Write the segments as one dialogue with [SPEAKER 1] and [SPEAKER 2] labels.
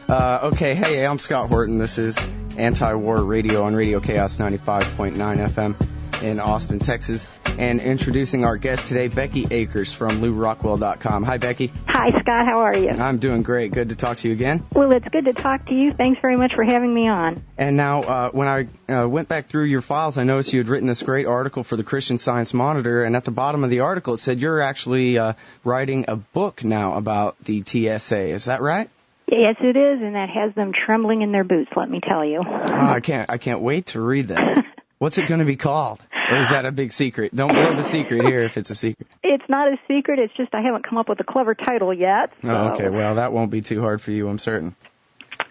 [SPEAKER 1] Okay, hey, I'm Scott Horton. This is Anti-War Radio on Radio Chaos 95.9 FM in Austin, Texas. And introducing our guest today, Becky Akers from LouRockwell.com. Hi, Becky.
[SPEAKER 2] Hi, Scott. How are you?
[SPEAKER 1] I'm doing great. Good to talk to you again.
[SPEAKER 2] Well, it's good to talk to you. Thanks very much for having me on.
[SPEAKER 1] And now, when I went back through your files, I noticed you had written this great article for the Christian Science Monitor, and at the bottom of the article, it said you're actually writing a book now about the TSA. Is that right?
[SPEAKER 2] Yes, it is, and that has them trembling in their boots, let me tell you.
[SPEAKER 1] Oh, I can't wait to read that. What's it going to be called? Or is that a big secret? Don't blow the secret here if it's a secret.
[SPEAKER 2] It's not a secret. It's just I haven't come up with a clever title yet. So.
[SPEAKER 1] Oh, okay. Well, that won't be too hard for you, I'm certain.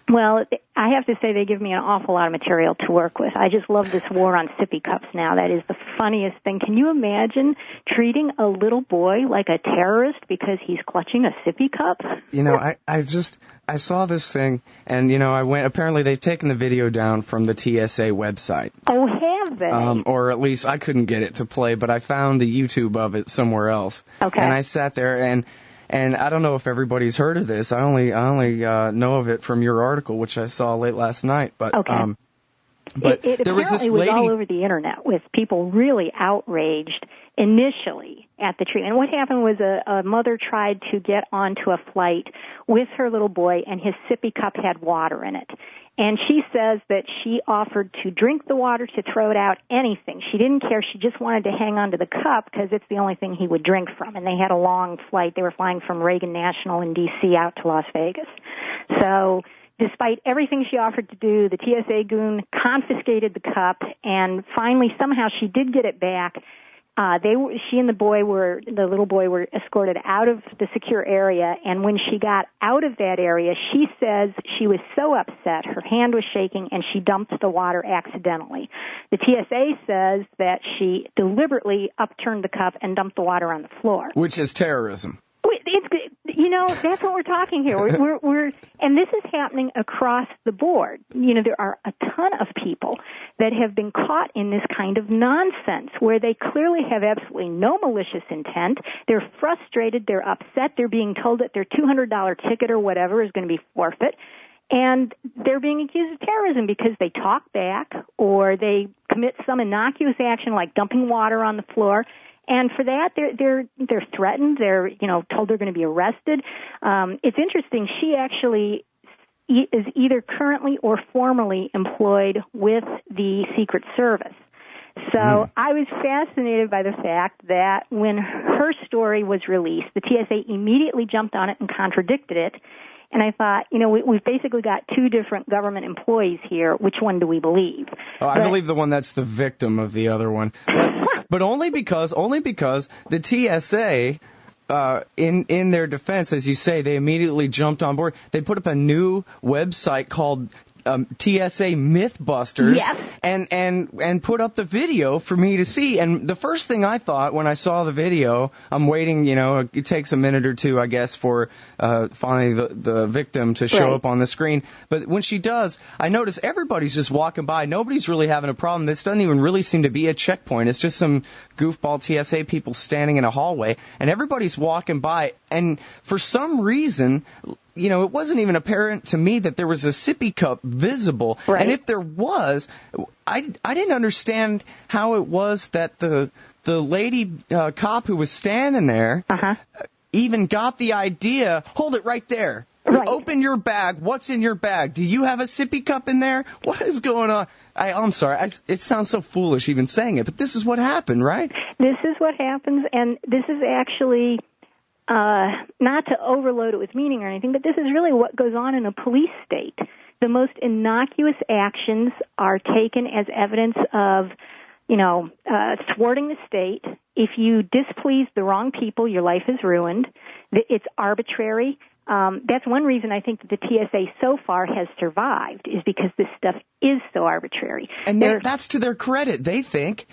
[SPEAKER 2] Well, I have to say they give me an awful lot of material to work with. I just love this war on sippy cups now. That is the funniest thing. Can you imagine treating a little boy like a terrorist because he's clutching a sippy cup?
[SPEAKER 1] You know, I saw this thing, and, apparently they've taken the video down from the TSA website.
[SPEAKER 2] Oh, have they?
[SPEAKER 1] Or at least I couldn't get it to play, but I found the YouTube of it somewhere else.
[SPEAKER 2] Okay.
[SPEAKER 1] And I sat there, and I don't know if everybody's heard of this. I only know of it from your article, which I saw late last night. But
[SPEAKER 2] okay.
[SPEAKER 1] But
[SPEAKER 2] it
[SPEAKER 1] there was this
[SPEAKER 2] apparently
[SPEAKER 1] lady.
[SPEAKER 2] was all over the internet with people really outraged initially at the treatment. What happened was a mother tried to get onto a flight with her little boy, and his sippy cup had water in it. And she says that she offered to drink the water, to throw it out, anything. She didn't care. She just wanted to hang on to the cup because it's the only thing he would drink from. And they had a long flight. They were flying from Reagan National in D.C. out to Las Vegas. So despite everything she offered to do, the TSA goon confiscated the cup, and finally somehow she did get it back. She and the little boy were escorted out of the secure area, and when she got out of that area, she says she was so upset, her hand was shaking, and she dumped the water accidentally. The TSA says that she deliberately upturned the cup and dumped the water on the floor.
[SPEAKER 1] Which is terrorism.
[SPEAKER 2] That's what we're talking here. And this is happening across the board. There are a ton of people that have been caught in this kind of nonsense where they clearly have absolutely no malicious intent. They're frustrated. They're upset. They're being told that their $200 ticket or whatever is going to be forfeit. And they're being accused of terrorism because they talk back or they commit some innocuous action like dumping water on the floor. And for that, they're threatened. They're told they're going to be arrested. It's interesting. She actually is either currently or formerly employed with the Secret Service. So I was fascinated by the fact that when her story was released, the TSA immediately jumped on it and contradicted it. And I thought, we've basically got two different government employees here. Which one do we believe?
[SPEAKER 1] I believe the one that's the victim of the other one. But only because the TSA, in their defense, as you say, they immediately jumped on board. They put up a new website called TSA Mythbusters,
[SPEAKER 2] yes.
[SPEAKER 1] and put up the video for me to see. And the first thing I thought when I saw the video, I'm waiting, it takes a minute or two, I guess, for finally the victim to show up on the screen. But when she does, I notice everybody's just walking by. Nobody's really having a problem. This doesn't even really seem to be a checkpoint. It's just some goofball TSA people standing in a hallway, and everybody's walking by. And for some reason, it wasn't even apparent to me that there was a sippy cup visible.
[SPEAKER 2] Right.
[SPEAKER 1] And if there was, I didn't understand how it was that the lady cop who was standing there even got the idea, hold it right there.
[SPEAKER 2] Right.
[SPEAKER 1] Open your bag. What's in your bag? Do you have a sippy cup in there? What is going on? I'm sorry. It sounds so foolish even saying it, but this is what happened, right?
[SPEAKER 2] This is what happens, and this is actually... not to overload it with meaning or anything, but this is really what goes on in a police state. The most innocuous actions are taken as evidence of, thwarting the state. If you displease the wrong people, your life is ruined. It's arbitrary. That's one reason I think that the TSA so far has survived, is because this stuff is so arbitrary.
[SPEAKER 1] And that's to their credit. They think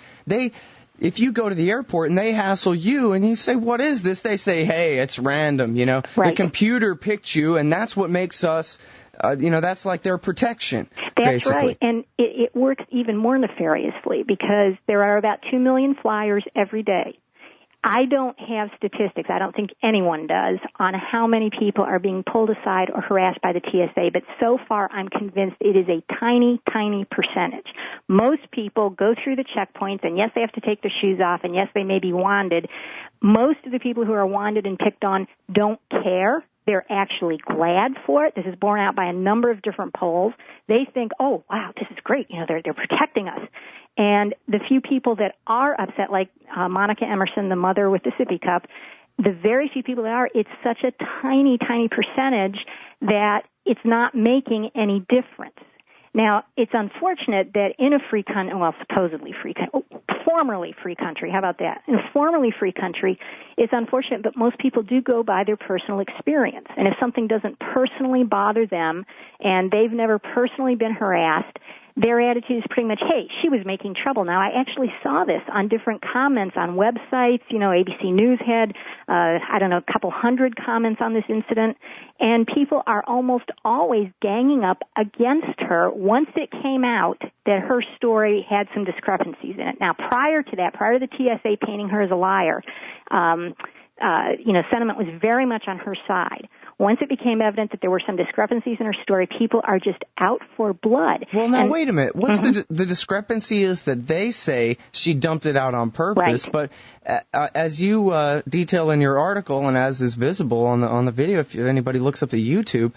[SPEAKER 1] if you go to the airport and they hassle you and you say, what is this? They say, hey, it's random,
[SPEAKER 2] Right.
[SPEAKER 1] The computer picked you, and that's what makes us, that's like their protection.
[SPEAKER 2] That's
[SPEAKER 1] basically.
[SPEAKER 2] right, and it works even more nefariously because there are about 2 million flyers every day. I don't have statistics, I don't think anyone does, on how many people are being pulled aside or harassed by the TSA, but so far I'm convinced it is a tiny, tiny percentage. Most people go through the checkpoints, and yes, they have to take their shoes off, and yes, they may be wanded. Most of the people who are wanded and picked on don't care. They're actually glad for it. This is borne out by a number of different polls. They think, oh, wow, this is great. They're protecting us. And the few people that are upset, like Monica Emerson, the mother with the sippy cup, the very few people that are, it's such a tiny, tiny percentage that it's not making any difference. Now, it's unfortunate that in a free country, well, supposedly free country, formerly free country, how about that? In a formerly free country, it's unfortunate, but most people do go by their personal experience. And if something doesn't personally bother them and they've never personally been harassed, their attitude is pretty much, hey, she was making trouble. Now, I actually saw this on different comments on websites. ABC News had, a couple hundred comments on this incident. And people are almost always ganging up against her once it came out that her story had some discrepancies in it. Now, prior to the TSA painting her as a liar, sentiment was very much on her side. Once it became evident that there were some discrepancies in her story, people are just out for blood.
[SPEAKER 1] Well, now, wait a minute. What's the discrepancy is that they say she dumped it out on purpose,
[SPEAKER 2] right.
[SPEAKER 1] But as you detail in your article and as is visible on the video, if anybody looks up the YouTube,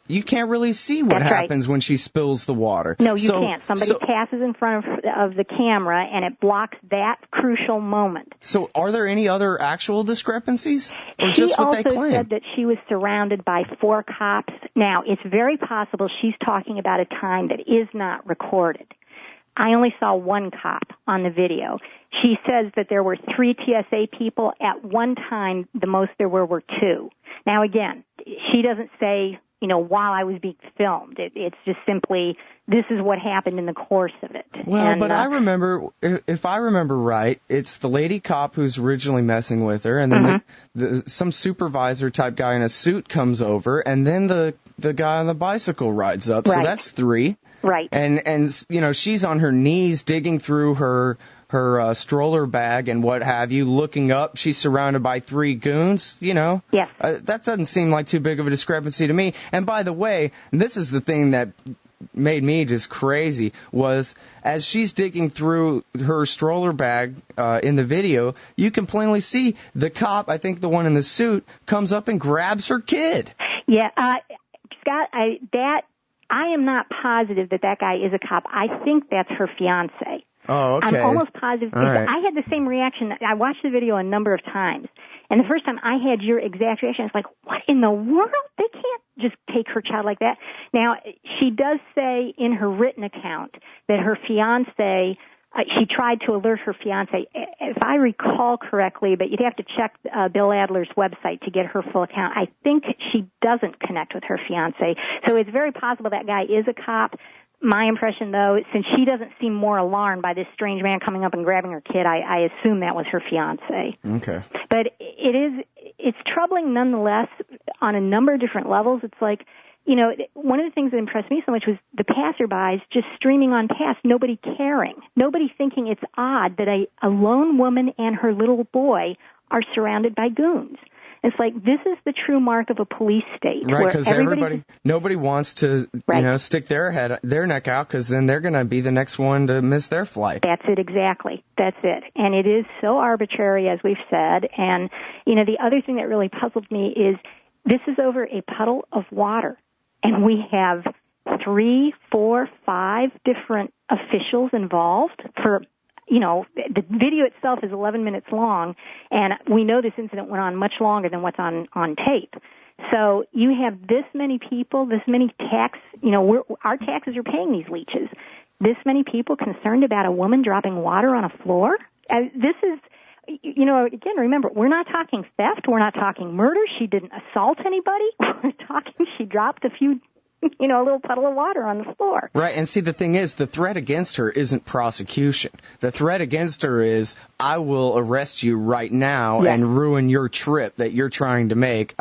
[SPEAKER 1] you can't really see what happens when she spills the water.
[SPEAKER 2] No, you can't. Somebody passes in front of the camera, and it blocks that crucial moment.
[SPEAKER 1] So are there any other actual discrepancies, or just what they claim?
[SPEAKER 2] She also said that she was surrounded by 4 cops. Now, it's very possible she's talking about a time that is not recorded. I only saw 1 cop on the video. She says that there were 3 TSA people. At one time, the most there were 2. Now, again, she doesn't say, while I was being filmed. It's just simply, this is what happened in the course of it.
[SPEAKER 1] Well, but I remember, if I remember right, it's the lady cop who's originally messing with her, and then some supervisor type guy in a suit comes over, and then the guy on the bicycle rides up. Right. So that's 3.
[SPEAKER 2] Right.
[SPEAKER 1] And she's on her knees digging through her stroller bag and what have you, looking up. She's surrounded by 3 goons,
[SPEAKER 2] Yes.
[SPEAKER 1] That doesn't seem like too big of a discrepancy to me. And by the way, this is the thing that made me just crazy, was as she's digging through her stroller bag in the video, you can plainly see the cop, I think the one in the suit, comes up and grabs her kid.
[SPEAKER 2] Yeah, Scott, I am not positive that guy is a cop. I think that's her fiancé.
[SPEAKER 1] Oh, okay.
[SPEAKER 2] I'm almost positive.
[SPEAKER 1] Right.
[SPEAKER 2] I had the same reaction. I watched the video a number of times. And the first time I had your exact reaction, I was like, what in the world? They can't just take her child like that. Now, she does say in her written account that her fiancé, she tried to alert her fiancé. If I recall correctly, but you'd have to check Bill Adler's website to get her full account, I think she doesn't connect with her fiancé. So it's very possible that guy is a cop. My impression, though, since she doesn't seem more alarmed by this strange man coming up and grabbing her kid, I assume that was her fiancé.
[SPEAKER 1] Okay.
[SPEAKER 2] But it's troubling nonetheless on a number of different levels. It's like, one of the things that impressed me so much was the passerbys just streaming on past, nobody caring, nobody thinking it's odd that a lone woman and her little boy are surrounded by goons. It's like, this is the true mark of a police state.
[SPEAKER 1] Right, because nobody wants to, stick their neck out, because then they're going to be the next one to miss their flight.
[SPEAKER 2] That's it, exactly. That's it. And it is so arbitrary, as we've said. And, the other thing that really puzzled me is this is over a puddle of water. And we have 3, 4, 5 different officials involved for, the video itself is 11 minutes long, and we know this incident went on much longer than what's on tape. So you have this many people, this many our taxes are paying these leeches. This many people concerned about a woman dropping water on a floor? This is, again, remember, we're not talking theft. We're not talking murder. She didn't assault anybody. We're talking she dropped a little puddle of water on the floor.
[SPEAKER 1] Right, and see, the thing is, the threat against her isn't prosecution. The threat against her is, I will arrest you right now and ruin your trip that you're trying to make.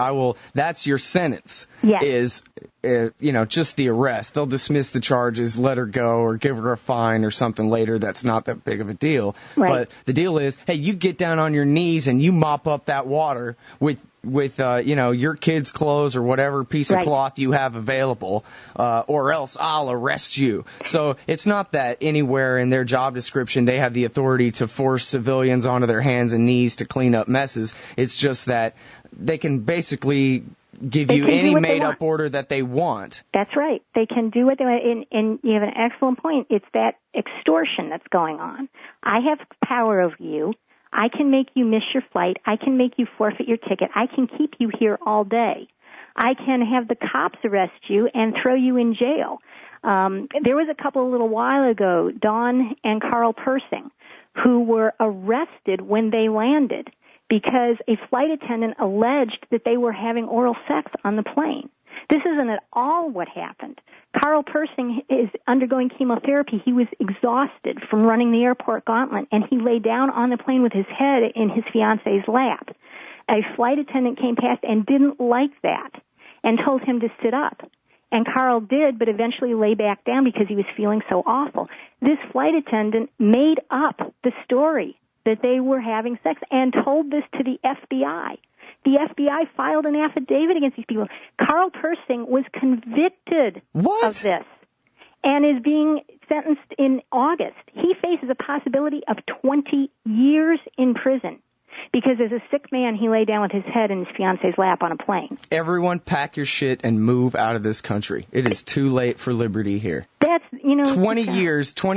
[SPEAKER 1] That's your sentence, is just the arrest. They'll dismiss the charges, let her go, or give her a fine or something later. That's not that big of a deal.
[SPEAKER 2] Right.
[SPEAKER 1] But the deal is, hey, you get down on your knees and you mop up that water with your kid's clothes or whatever piece of cloth you have available, or else I'll arrest you. So it's not that anywhere in their job description they have the authority to force civilians onto their hands and knees to clean up messes. It's just that they can basically give you any made-up order that they want.
[SPEAKER 2] That's right. They can do what they want. And you have an excellent point. It's that extortion that's going on. I have power over you. I can make you miss your flight. I can make you forfeit your ticket. I can keep you here all day. I can have the cops arrest you and throw you in jail. There was a couple a little while ago, Dawn and Carl Persing, who were arrested when they landed because a flight attendant alleged that they were having oral sex on the plane. This isn't at all what happened. Carl Persing is undergoing chemotherapy. He was exhausted from running the airport gauntlet, and he lay down on the plane with his head in his fiancee's lap. A flight attendant came past and didn't like that and told him to sit up. And Carl did, but eventually lay back down because he was feeling so awful. This flight attendant made up the story that they were having sex and told this to the FBI. The FBI filed an affidavit against these people. Carl Persing was convicted of this and is being sentenced in August. He faces a possibility of 20 years in prison because as a sick man, he lay down with his head in his fiance's lap on a plane.
[SPEAKER 1] Everyone pack your shit and move out of this country. It is too late for liberty here.
[SPEAKER 2] That's,
[SPEAKER 1] 20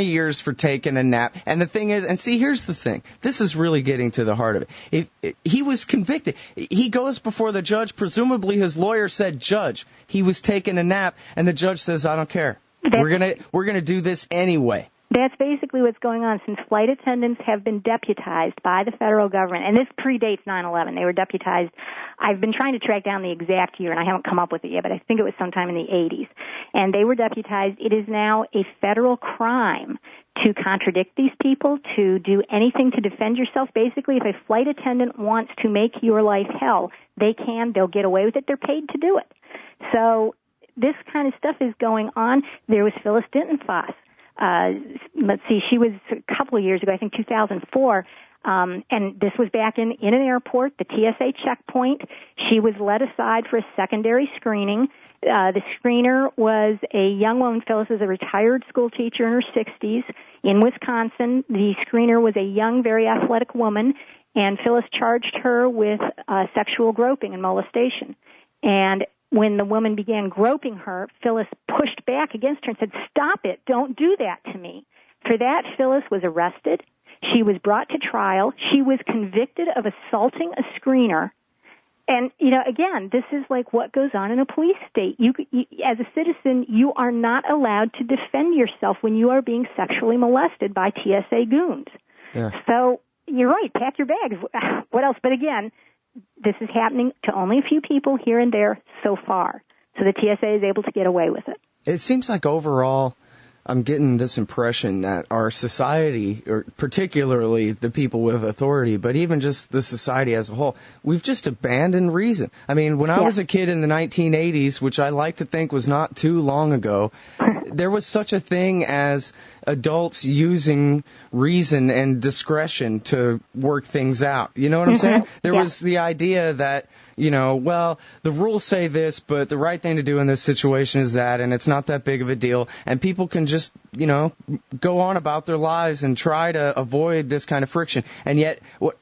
[SPEAKER 1] years for taking a nap. And the thing is, and see, here's the thing. This is really getting to the heart of it. He was convicted. He goes before the judge. Presumably his lawyer said, Judge, he was taking a nap. And the judge says, I don't care. We're going to do this anyway.
[SPEAKER 2] That's basically what's going on since flight attendants have been deputized by the federal government. And this predates 9/11. They were deputized. I've been trying to track down the exact year, and I haven't come up with it yet, but I think it was sometime in the 80s. And they were deputized. It is now a federal crime to contradict these people, to do anything to defend yourself. Basically, if a flight attendant wants to make your life hell, they can. They'll get away with it. They're paid to do it. So this kind of stuff is going on. There was Phyllis Dinton-Foss. She was a couple of years ago, I think 2004, and this was back in an airport, the TSA checkpoint. She was led aside for a secondary screening. The screener was a young woman. Phyllis is a retired school teacher in her 60s in Wisconsin. The screener was a young, very athletic woman, and Phyllis charged her with sexual groping and molestation. And when the woman began groping her, Phyllis pushed back against her and said, "Stop it, don't do that to me." For that, Phyllis was arrested. She was brought to trial. She was convicted of assaulting a screener. And, again, this is like what goes on in a police state. You, as a citizen, you are not allowed to defend yourself when you are being sexually molested by TSA goons. Yeah. So you're right, pack your bags. What else? But again, this is happening to only a few people here and there so far. So the TSA is able to get away with it.
[SPEAKER 1] It seems like overall, I'm getting this impression that our society, or particularly the people with authority, but even just the society as a whole, we've just abandoned reason. I mean, when I was a kid in the 1980s, which I like to think was not too long ago, there was such a thing as adults using reason and discretion to work things out. You know what I'm saying? There was the idea that, the rules say this, but the right thing to do in this situation is that, and it's not that big of a deal, and people can just, go on about their lives and try to avoid this kind of friction. And yet,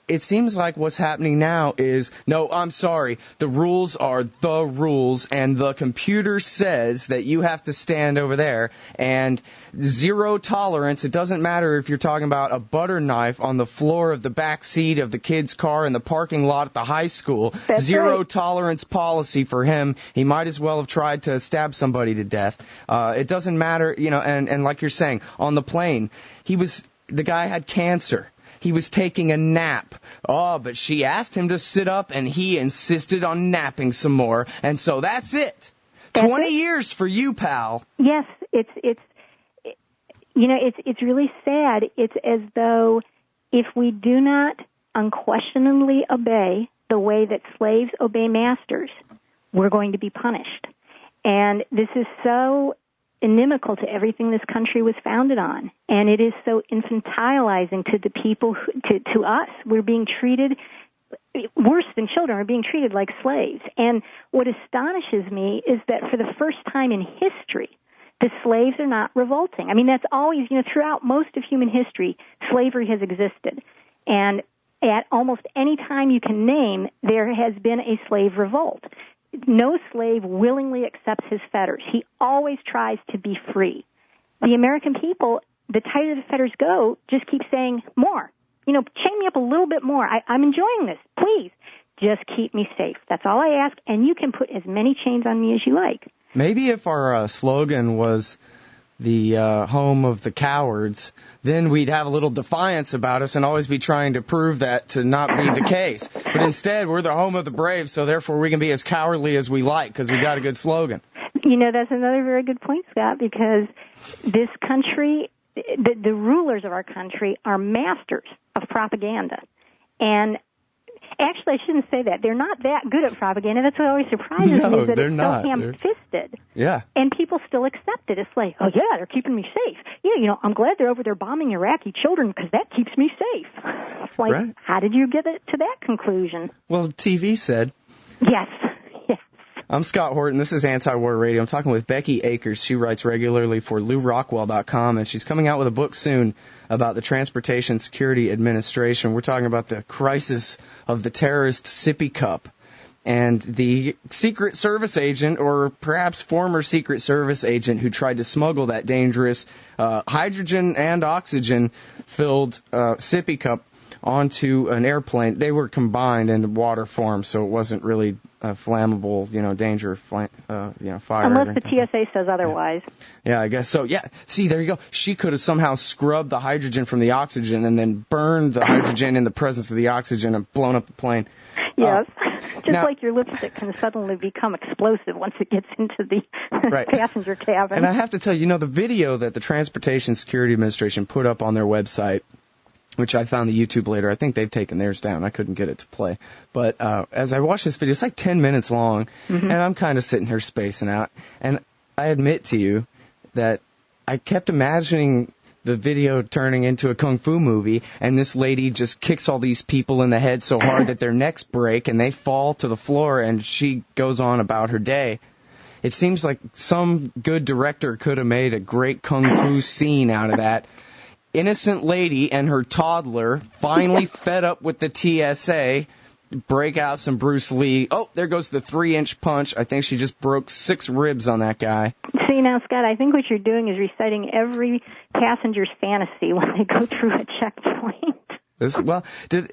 [SPEAKER 1] it seems like what's happening now is, no, I'm sorry, the rules are the rules, and the computer says that you have to stand over there, and zero tolerance. It doesn't matter if you're talking about a butter knife on the floor of the back seat of the kid's car in the parking lot at the high school.
[SPEAKER 2] That's
[SPEAKER 1] zero tolerance policy for him. He might as well have tried to stab somebody to death. It doesn't matter, and like you're saying, on the plane, the guy had cancer. He was taking a nap. Oh, but she asked him to sit up, and he insisted on napping some more. And so that's it. 20 years for you, pal.
[SPEAKER 2] Yes, it's really sad. It's as though if we do not unquestionably obey the way that slaves obey masters, we're going to be punished. And this is so inimical to everything this country was founded on. And it is so infantilizing to the people, to us. We're being treated worse than children. We're being treated like slaves. And what astonishes me is that for the first time in history, the slaves are not revolting. I mean, that's always, throughout most of human history, slavery has existed. And at almost any time you can name, there has been a slave revolt. No slave willingly accepts his fetters. He always tries to be free. The American people, the tighter the fetters go, just keep saying, more. Chain me up a little bit more. I'm enjoying this. Please, just keep me safe. That's all I ask, and you can put as many chains on me as you like.
[SPEAKER 1] Maybe if our slogan was the home of the cowards, then we'd have a little defiance about us and always be trying to prove that to not be the case. But instead, we're the home of the brave, so therefore we can be as cowardly as we like because we got a good slogan.
[SPEAKER 2] That's another very good point, Scott, because this country, the rulers of our country are masters of propaganda. And actually, I shouldn't say that. They're not that good at propaganda. That's what always surprises me, is that it's so ham-fisted.
[SPEAKER 1] Yeah.
[SPEAKER 2] And people still accept it. It's like, oh, yeah, they're keeping me safe. Yeah, I'm glad they're over there bombing Iraqi children because that keeps me safe. It's like, right. How did you get it to that conclusion?
[SPEAKER 1] Well, TV said.
[SPEAKER 2] Yes.
[SPEAKER 1] I'm Scott Horton. This is Anti-War Radio. I'm talking with Becky Akers. She writes regularly for LouRockwell.com, and she's coming out with a book soon about the Transportation Security Administration. We're talking about the crisis of the terrorist sippy cup and the Secret Service agent, or perhaps former Secret Service agent, who tried to smuggle that dangerous hydrogen and oxygen-filled sippy cup onto an airplane. They were combined in water form, so it wasn't really flammable, danger, fire.
[SPEAKER 2] Unless the TSA says otherwise.
[SPEAKER 1] Yeah, I guess so. Yeah, see, there you go. She could have somehow scrubbed the hydrogen from the oxygen and then burned the hydrogen in the presence of the oxygen and blown up the plane.
[SPEAKER 2] Yes. Just like your lipstick can suddenly become explosive once it gets into the passenger cabin.
[SPEAKER 1] And I have to tell you, the video that the Transportation Security Administration put up on their website, which I found the YouTube later. I think they've taken theirs down. I couldn't get it to play. But as I watched this video, it's like 10 minutes long, and I'm kind of sitting here spacing out. And I admit to you that I kept imagining the video turning into a kung fu movie, and this lady just kicks all these people in the head so hard that their necks break, and they fall to the floor, and she goes on about her day. It seems like some good director could have made a great kung fu scene out of that. Innocent lady and her toddler, finally fed up with the TSA, break out some Bruce Lee. Oh, there goes the 3-inch punch. I think she just broke 6 ribs on that guy.
[SPEAKER 2] See, now, Scott, I think what you're doing is reciting every passenger's fantasy when they go through a checkpoint.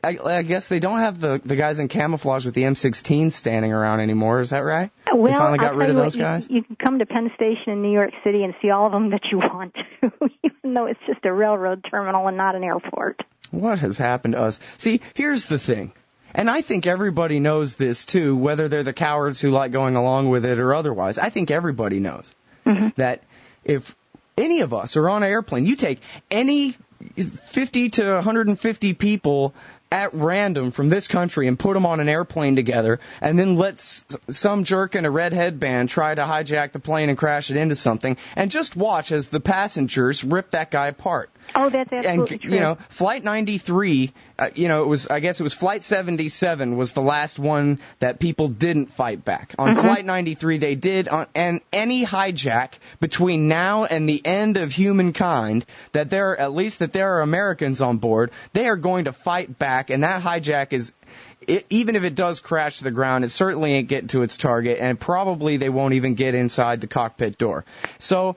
[SPEAKER 1] I guess they don't have the guys in camouflage with the M16 standing around anymore. Is that right?
[SPEAKER 2] Well,
[SPEAKER 1] they finally got rid of those guys?
[SPEAKER 2] You can come to Penn Station in New York City and see all of them that you want to, even though it's just a railroad terminal and not an airport.
[SPEAKER 1] What has happened to us? See, here's the thing. And I think everybody knows this, too, whether they're the cowards who like going along with it or otherwise. I think everybody knows that if any of us are on an airplane, you take any 50 to 150 people at random from this country and put them on an airplane together, and then let some jerk in a red headband try to hijack the plane and crash it into something, and just watch as the passengers rip that guy apart.
[SPEAKER 2] Oh, that's absolutely true.
[SPEAKER 1] Flight 93, I guess it was Flight 77 was the last one that people didn't fight back. On Flight 93, they did, and any hijack between now and the end of humankind, that there are Americans on board, they are going to fight back, and that hijack is, even if it does crash to the ground, it certainly ain't getting to its target, and probably they won't even get inside the cockpit door. So,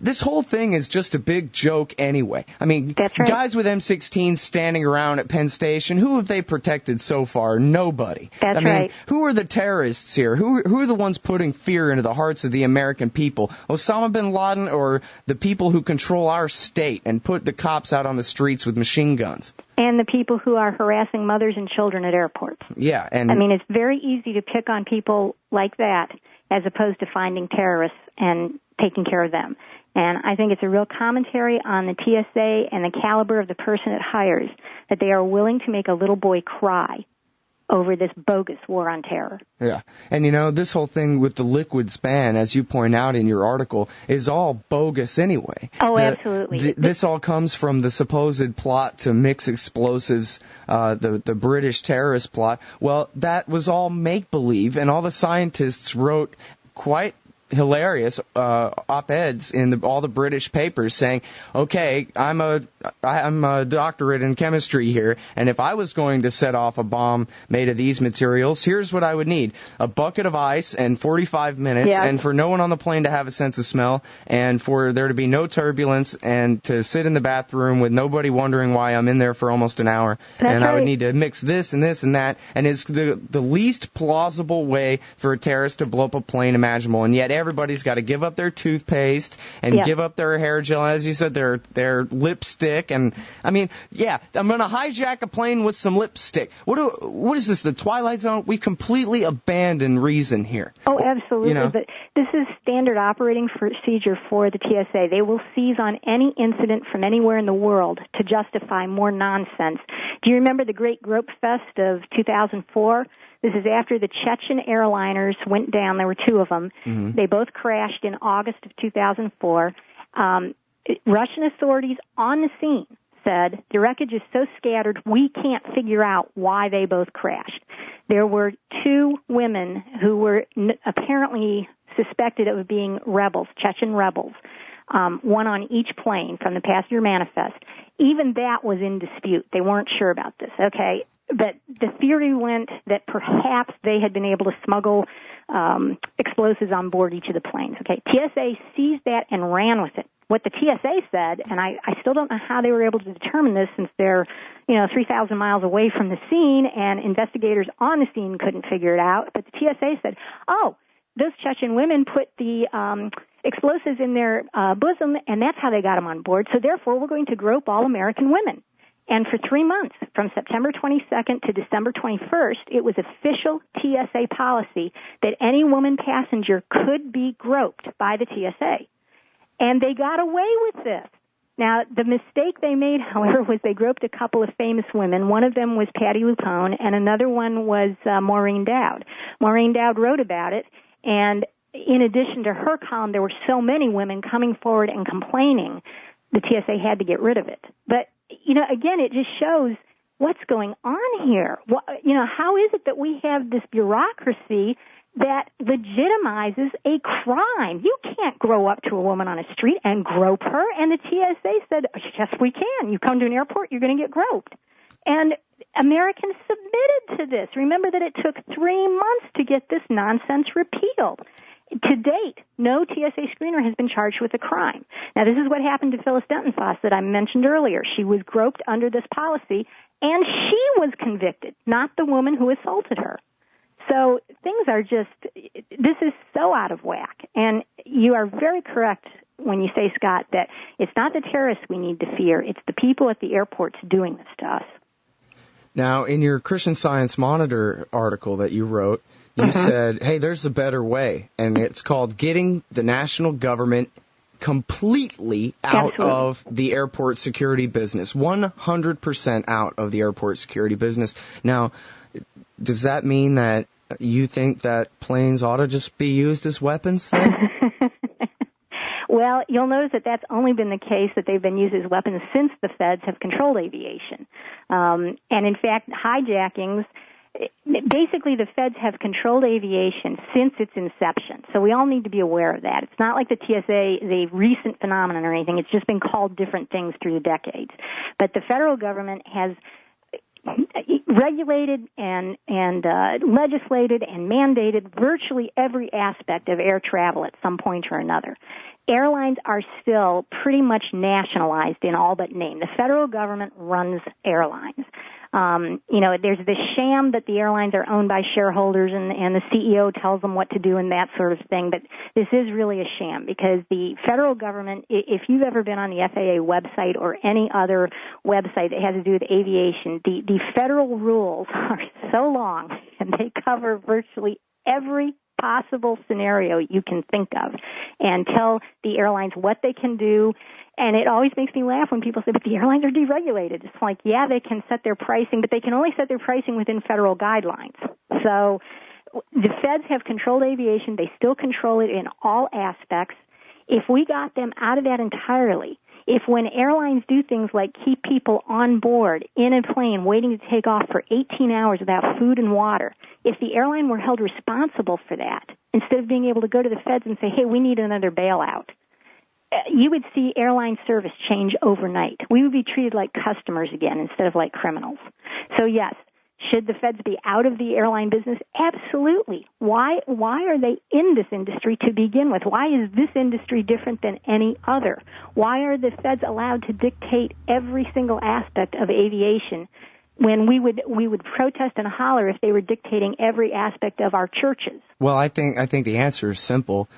[SPEAKER 1] this whole thing is just a big joke anyway. I mean, guys with M16s standing around at Penn Station, who have they protected so far? Nobody.
[SPEAKER 2] That's right.
[SPEAKER 1] Who are the terrorists here? Who are the ones putting fear into the hearts of the American people? Osama bin Laden, or the people who control our state and put the cops out on the streets with machine guns?
[SPEAKER 2] And the people who are harassing mothers and children at airports.
[SPEAKER 1] Yeah.
[SPEAKER 2] I mean, it's very easy to pick on people like that as opposed to finding terrorists and taking care of them. And I think it's a real commentary on the TSA and the caliber of the person it hires, that they are willing to make a little boy cry over this bogus war on terror.
[SPEAKER 1] Yeah. And, this whole thing with the liquids ban, as you point out in your article, is all bogus anyway.
[SPEAKER 2] Oh, absolutely.
[SPEAKER 1] This all comes from the supposed plot to mix explosives, the British terrorist plot. Well, that was all make-believe, and all the scientists wrote quite hilarious op-eds in all the British papers saying, okay, I'm a doctorate in chemistry here, and if I was going to set off a bomb made of these materials, here's what I would need: a bucket of ice and 45 minutes, and for no one on the plane to have a sense of smell, and for there to be no turbulence, and to sit in the bathroom with nobody wondering why I'm in there for almost an hour.
[SPEAKER 2] That's
[SPEAKER 1] and
[SPEAKER 2] right.
[SPEAKER 1] I would need to mix this and this and that, and it's the least plausible way for a terrorist to blow up a plane imaginable, and yet everybody's got to give up their toothpaste and give up their hair gel, as you said, their lipstick. And I mean, I'm going to hijack a plane with some lipstick. What is this, the Twilight Zone? We completely abandon reason here.
[SPEAKER 2] Oh, absolutely. But this is standard operating procedure for the TSA. They will seize on any incident from anywhere in the world to justify more nonsense. Do you remember the Great Grope Fest of 2004? This is after the Chechen airliners went down. There were two of them. Mm-hmm. They both crashed in August of 2004. Russian authorities on the scene said the wreckage is so scattered we can't figure out why they both crashed. There were two women who were apparently suspected of being rebels, Chechen rebels, one on each plane from the passenger manifest. Even that was in dispute. They weren't sure about this, okay? But the theory went that perhaps they had been able to smuggle explosives on board each of the planes. Okay, TSA seized that and ran with it. What the TSA said, and I still don't know how they were able to determine this since they're 3,000 miles away from the scene, and investigators on the scene couldn't figure it out. But the TSA said, those Chechen women put the explosives in their bosom, and that's how they got them on board. So therefore, we're going to grope all American women. And for 3 months, from September 22nd to December 21st, it was official TSA policy that any woman passenger could be groped by the TSA. And they got away with this. Now, the mistake they made, however, was they groped a couple of famous women. One of them was Patti LuPone, and another one was Maureen Dowd. Maureen Dowd wrote about it, and in addition to her column, there were so many women coming forward and complaining, the TSA had to get rid of it. But again, it just shows what's going on here. How is it that we have this bureaucracy that legitimizes a crime? You can't grow up to a woman on a street and grope her. And the TSA said, yes, we can. You come to an airport, you're going to get groped. And Americans submitted to this. Remember that it took 3 months to get this nonsense repealed. To date, no TSA screener has been charged with a crime. Now, this is what happened to Phyllis Denton-Foss that I mentioned earlier. She was groped under this policy, and she was convicted, not the woman who assaulted her. So things are this is so out of whack. And you are very correct when you say, Scott, that it's not the terrorists we need to fear. It's the people at the airports doing this to us.
[SPEAKER 1] Now, in your Christian Science Monitor article that you wrote, you said, hey, there's a better way, and it's called getting the national government completely out of the airport security business, 100% out of the airport security business. Now, does that mean that you think that planes ought to just be used as weapons then?
[SPEAKER 2] Well, you'll notice that that's only been the case that they've been used as weapons since the feds have controlled aviation. And in fact, hijackings, basically the feds have controlled aviation since its inception. So we all need to be aware of that. It's not like the TSA is a recent phenomenon or anything. It's just been called different things through the decades. But the federal government has regulated and legislated and mandated virtually every aspect of air travel at some point or another. Airlines are still pretty much nationalized in all but name. The federal government runs airlines. There's this sham that the airlines are owned by shareholders and the CEO tells them what to do and that sort of thing, but this is really a sham because the federal government, if you've ever been on the FAA website or any other website that has to do with aviation, the federal rules are so long and they cover virtually every possible scenario you can think of and tell the airlines what they can do. And it always makes me laugh when people say, but the airlines are deregulated. It's like, yeah, they can set their pricing, but they can only set their pricing within federal guidelines. So the feds have controlled aviation. They still control it in all aspects. If we got them out of that entirely, if when airlines do things like keep people on board in a plane waiting to take off for 18 hours without food and water, if the airline were held responsible for that, instead of being able to go to the feds and say, hey, we need another bailout, you would see airline service change overnight. We would be treated like customers again instead of like criminals. So yes, should the feds be out of the airline business? Absolutely. Why are they in this industry to begin with? Why is this industry different than any other? Why are the feds allowed to dictate every single aspect of aviation when we would protest and holler if they were dictating every aspect of our churches?
[SPEAKER 1] Well, I think the answer is simple,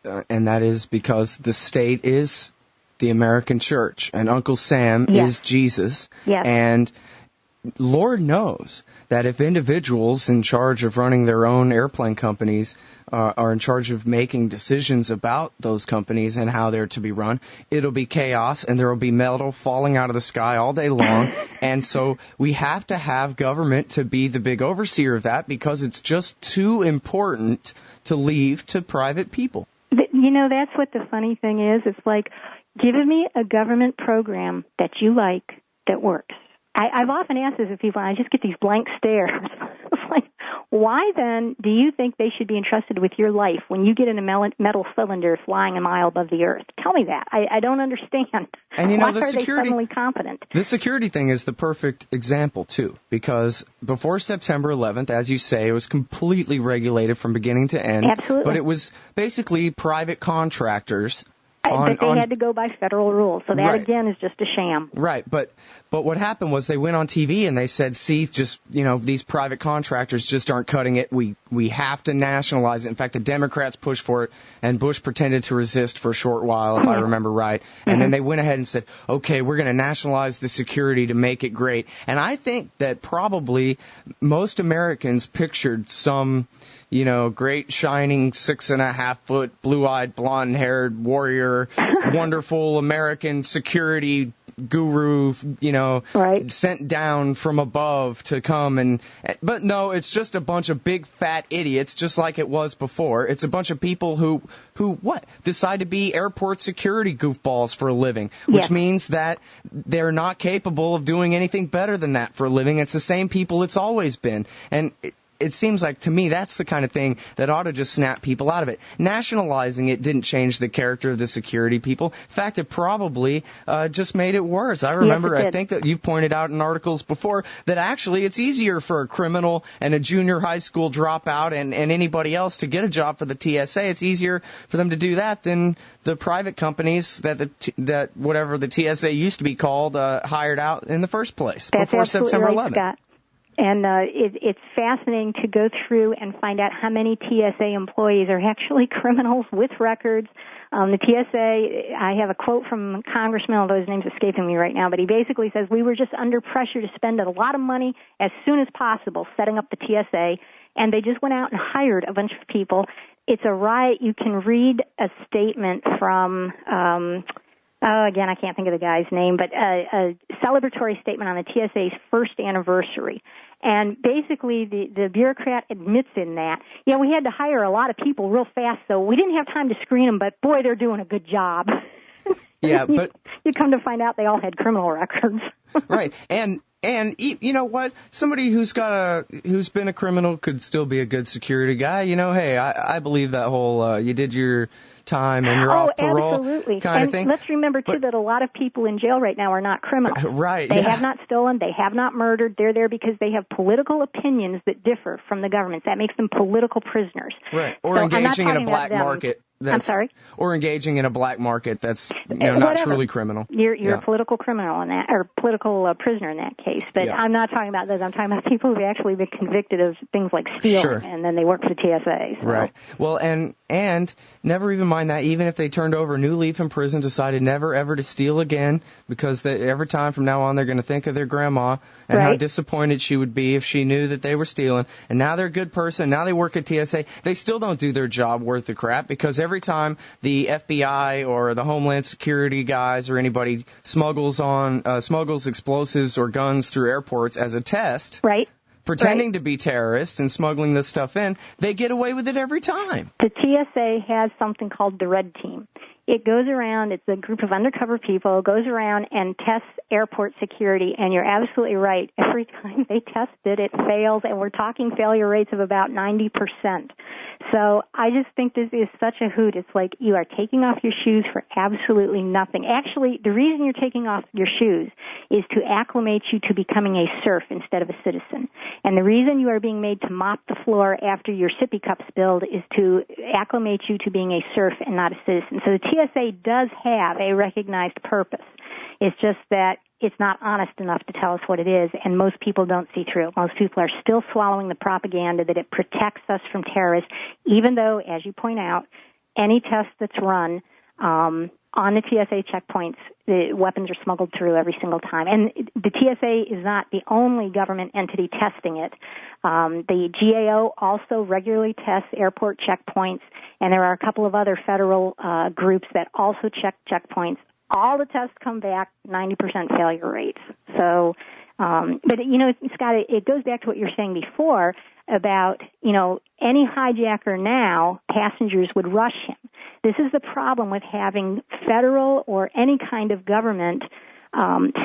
[SPEAKER 1] and that is because the state is the American church, and Uncle Sam is Jesus.
[SPEAKER 2] Yes.
[SPEAKER 1] And Lord knows that if individuals in charge of running their own airplane companies are in charge of making decisions about those companies and how they're to be run, it'll be chaos and there will be metal falling out of the sky all day long. And so we have to have government to be the big overseer of that because it's just too important to leave to private people.
[SPEAKER 2] You know, that's what the funny thing is. It's like, give me a government program that you like that works. I've often asked this of people, and I just get these blank stares. It's like, why then do you think they should be entrusted with your life when you get in a metal cylinder flying a mile above the earth? Tell me that. I don't understand.
[SPEAKER 1] And you know,
[SPEAKER 2] why are they suddenly competent?
[SPEAKER 1] The security thing is the perfect example, too, because before September 11th, as you say, it was completely regulated from beginning to end.
[SPEAKER 2] Absolutely.
[SPEAKER 1] But it was basically private contractors.
[SPEAKER 2] But they had to go by federal rules, so that,
[SPEAKER 1] right.
[SPEAKER 2] Again, is just a sham.
[SPEAKER 1] Right, but what happened was they went on TV and they said, see, just, you know, these private contractors just aren't cutting it. We have to nationalize it. In fact, the Democrats pushed for it, and Bush pretended to resist for a short while, if I remember right. And then they went ahead and said, okay, we're going to nationalize the security to make it great. And I think that probably most Americans pictured some, you know, great, shining, 6.5-foot, blue-eyed, blonde-haired warrior, wonderful American security guru, you know,
[SPEAKER 2] right.
[SPEAKER 1] Sent down from above to come but no, it's just a bunch of big fat idiots, just like it was before. It's a bunch of people who decide to be airport security goofballs for a living, which means that they're not capable of doing anything better than that for a living. It's the same people it's always been. And it seems like, to me, that's the kind of thing that ought to just snap people out of it. Nationalizing it didn't change the character of the security people. In fact, it probably just made it worse. I remember, I think that you've pointed out in articles before that actually it's easier for a criminal and a junior high school dropout and anybody else to get a job for the TSA. It's easier for them to do that than the private companies that whatever the TSA used to be called hired out in the first place before September 11th.
[SPEAKER 2] Scott. And it's fascinating to go through and find out how many TSA employees are actually criminals with records. The TSA, I have a quote from Congressman, although his name's escaping me right now, but he basically says, we were just under pressure to spend a lot of money as soon as possible setting up the TSA, and they just went out and hired a bunch of people. It's a riot. You can read a statement from again, I can't think of the guy's name, but a celebratory statement on the TSA's first anniversary. And basically, the bureaucrat admits in that, yeah, we had to hire a lot of people real fast, so we didn't have time to screen them, but boy, they're doing a good job.
[SPEAKER 1] Yeah, but
[SPEAKER 2] you come to find out they all had criminal records.
[SPEAKER 1] Right. And you know what? Somebody who's been a criminal could still be a good security guy. You know, hey, I believe that whole you did your time and you're off parole
[SPEAKER 2] absolutely.
[SPEAKER 1] kind of thing.
[SPEAKER 2] Let's remember, too, that a lot of people in jail right now are not criminals.
[SPEAKER 1] Right.
[SPEAKER 2] They have not stolen. They have not murdered. They're there because they have political opinions that differ from the government. That makes them political prisoners.
[SPEAKER 1] Right. Or engaging in a black market
[SPEAKER 2] I'm sorry?
[SPEAKER 1] Or engaging in a black market that's not truly criminal.
[SPEAKER 2] You're a political criminal in that, or political prisoner in that case. But I'm not talking about those. I'm talking about people who've actually been convicted of things like stealing, and then they work for the TSA. So.
[SPEAKER 1] Right. Well, and never even mind that. Even if they turned over a new leaf in prison, decided never ever to steal again, because every time from now on they're going to think of their grandma and how disappointed she would be if she knew that they were stealing. And now they're a good person. Now they work at TSA. They still don't do their job worth of crap, because every time the FBI or the Homeland Security guys or anybody smuggles explosives or guns through airports as a test, pretending to be terrorists and smuggling this stuff in, they get away with it every time.
[SPEAKER 2] The TSA has something called the Red Team. It goes around, it's a group of undercover people, goes around and tests airport security, and you're absolutely right. Every time they test it, it fails, and we're talking failure rates of about 90%. So I just think this is such a hoot. It's like you are taking off your shoes for absolutely nothing. Actually, the reason you're taking off your shoes is to acclimate you to becoming a serf instead of a citizen. And the reason you are being made to mop the floor after your sippy cup spilled is to acclimate you to being a serf and not a citizen. So the TSA does have a recognized purpose. It's just that it's not honest enough to tell us what it is, and most people don't see through it. Most people are still swallowing the propaganda that it protects us from terrorists, even though, as you point out, any test that's run on the TSA checkpoints, the weapons are smuggled through every single time. And the TSA is not the only government entity testing it. The GAO also regularly tests airport checkpoints, and there are a couple of other federal groups that also check checkpoints. All the tests come back 90% failure rates. So, but Scott, it goes back to what you were saying before about, any hijacker now, passengers would rush him. This is the problem with having federal or any kind of government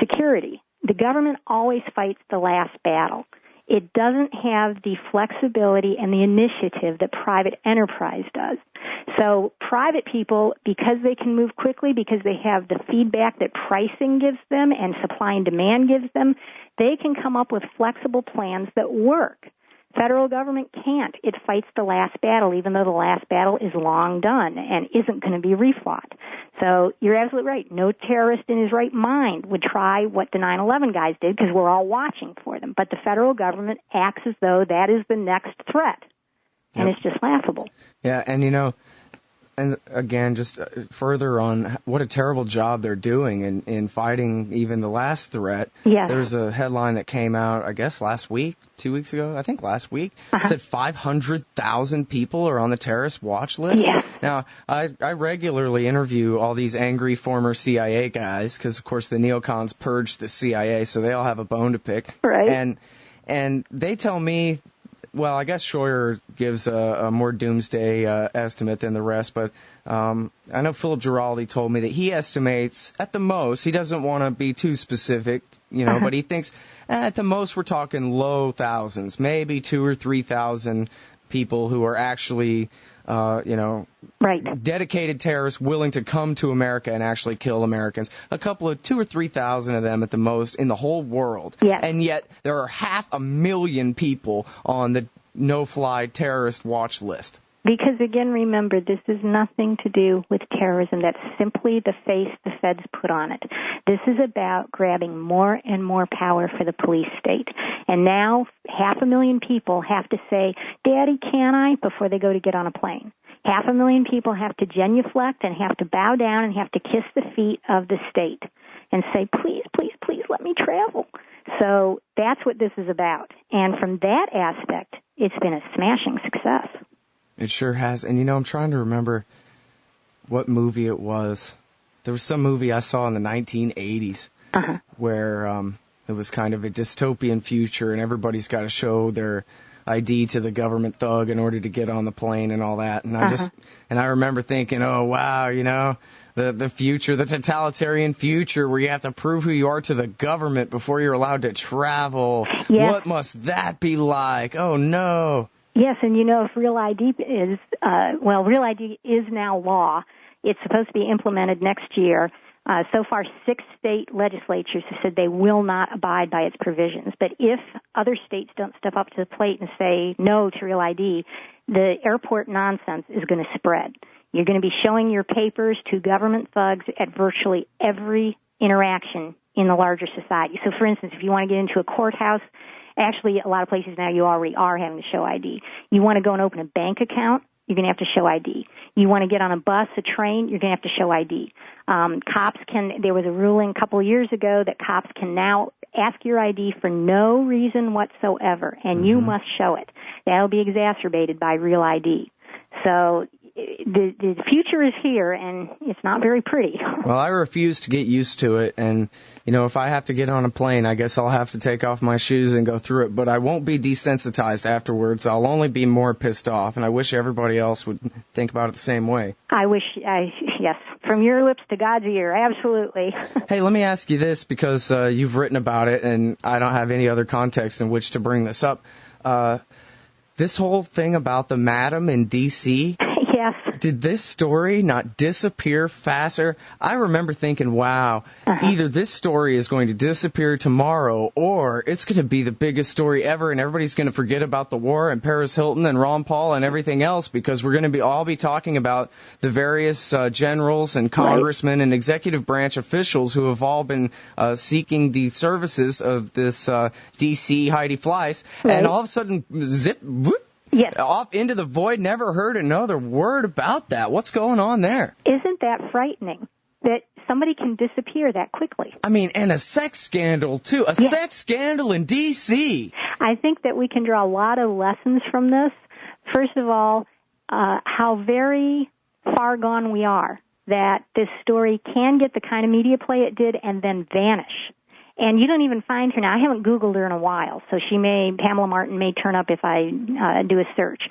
[SPEAKER 2] security. The government always fights the last battle. It doesn't have the flexibility and the initiative that private enterprise does. So private people, because they can move quickly, because they have the feedback that pricing gives them and supply and demand gives them, they can come up with flexible plans that work. Federal government can't. It fights the last battle, even though the last battle is long done and isn't going to be refought. So you're absolutely right. No terrorist in his right mind would try what the 9/11 guys did, because we're all watching for them. But the federal government acts as though that is the next threat. And it's just laughable.
[SPEAKER 1] Yeah, and and again, just further on what a terrible job they're doing in fighting even the last threat.
[SPEAKER 2] Yes.
[SPEAKER 1] There's a headline that came out, I guess, last week, 2 weeks ago, I think last week, said 500,000 people are on the terrorist watch list.
[SPEAKER 2] Yes.
[SPEAKER 1] Now, I regularly interview all these angry former CIA guys because, of course, the neocons purged the CIA, so they all have a bone to pick.
[SPEAKER 2] Right.
[SPEAKER 1] And they tell me, well, I guess Scheuer gives a more doomsday estimate than the rest, but I know Philip Giraldi told me that he estimates at the most, he doesn't want to be too specific, but he thinks at the most we're talking low thousands, maybe 2,000 or 3,000 people who are actually, dedicated terrorists willing to come to America and actually kill Americans. A couple of 2,000 or 3,000 of them at the most in the whole world.
[SPEAKER 2] Yes.
[SPEAKER 1] And yet there are 500,000 people on the no-fly terrorist watch list.
[SPEAKER 2] Because, again, remember, this is nothing to do with terrorism. That's simply the face the feds put on it. This is about grabbing more and more power for the police state. And now 500,000 people have to say, Daddy, can I, before they go to get on a plane. 500,000 people have to genuflect and have to bow down and have to kiss the feet of the state and say, please, please, please let me travel. So that's what this is about. And from that aspect, it's been a smashing success.
[SPEAKER 1] It sure has. And, I'm trying to remember what movie it was. There was some movie I saw in the 1980s where it was kind of a dystopian future and everybody's got to show their ID to the government thug in order to get on the plane and all that. And I remember thinking, oh, wow, the future, the totalitarian future where you have to prove who you are to the government before you're allowed to travel.
[SPEAKER 2] Yes.
[SPEAKER 1] What must that be like? Oh, no.
[SPEAKER 2] Yes, and if Real ID is, Real ID is now law. It's supposed to be implemented next year. So far, 6 state legislatures have said they will not abide by its provisions. But if other states don't step up to the plate and say no to Real ID, the airport nonsense is going to spread. You're going to be showing your papers to government thugs at virtually every interaction in the larger society. So, for instance, if you want to get into a courthouse, actually, a lot of places now you already are having to show ID. You want to go and open a bank account, you're going to have to show ID. You want to get on a bus, a train, you're going to have to show ID. There was a ruling a couple of years ago that cops can now ask your ID for no reason whatsoever, and you must show it. That'll be exacerbated by real ID. So the future is here, and it's not very pretty.
[SPEAKER 1] Well, I refuse to get used to it, and, if I have to get on a plane, I guess I'll have to take off my shoes and go through it, but I won't be desensitized afterwards. I'll only be more pissed off, and I wish everybody else would think about it the same way.
[SPEAKER 2] Yes, from your lips to God's ear, absolutely.
[SPEAKER 1] Hey, let me ask you this, because you've written about it, and I don't have any other context in which to bring this up. This whole thing about the madam in D.C.,
[SPEAKER 2] yes.
[SPEAKER 1] Did this story not disappear faster? I remember thinking, wow, either this story is going to disappear tomorrow or it's going to be the biggest story ever and everybody's going to forget about the war and Paris Hilton and Ron Paul and everything else because we're going to all be talking about the various generals and congressmen and executive branch officials who have all been seeking the services of this D.C. Heidi Fleiss. And all of a sudden, zip, whoop,
[SPEAKER 2] yes.
[SPEAKER 1] Off into the void, never heard another word about that. What's going on there?
[SPEAKER 2] Isn't that frightening that somebody can disappear that quickly?
[SPEAKER 1] I mean, and a sex scandal, too. A sex scandal in D.C.
[SPEAKER 2] I think that we can draw a lot of lessons from this. First of all, how very far gone we are, that this story can get the kind of media play it did and then vanish. And you don't even find her now. I haven't Googled her in a while, so Pamela Martin may turn up if I do a search.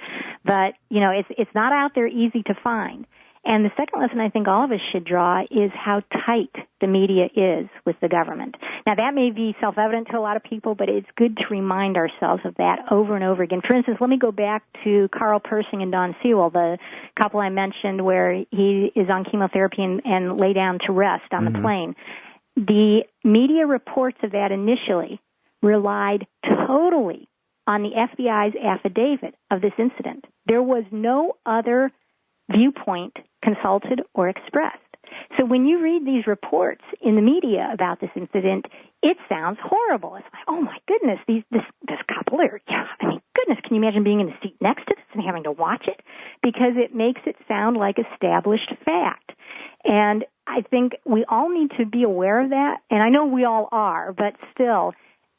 [SPEAKER 2] But, it's not out there easy to find. And the second lesson I think all of us should draw is how tight the media is with the government. Now, that may be self-evident to a lot of people, but it's good to remind ourselves of that over and over again. For instance, let me go back to Carl Persing and Don Sewell, the couple I mentioned where he is on chemotherapy and lay down to rest on the plane. The media reports of that initially relied totally on the FBI's affidavit of this incident. There was no other viewpoint consulted or expressed. So when you read these reports in the media about this incident, it sounds horrible. It's like, oh my goodness, this couple are, goodness, can you imagine being in the seat next to this and having to watch it? Because it makes it sound like established fact. And I think we all need to be aware of that, and I know we all are, but still,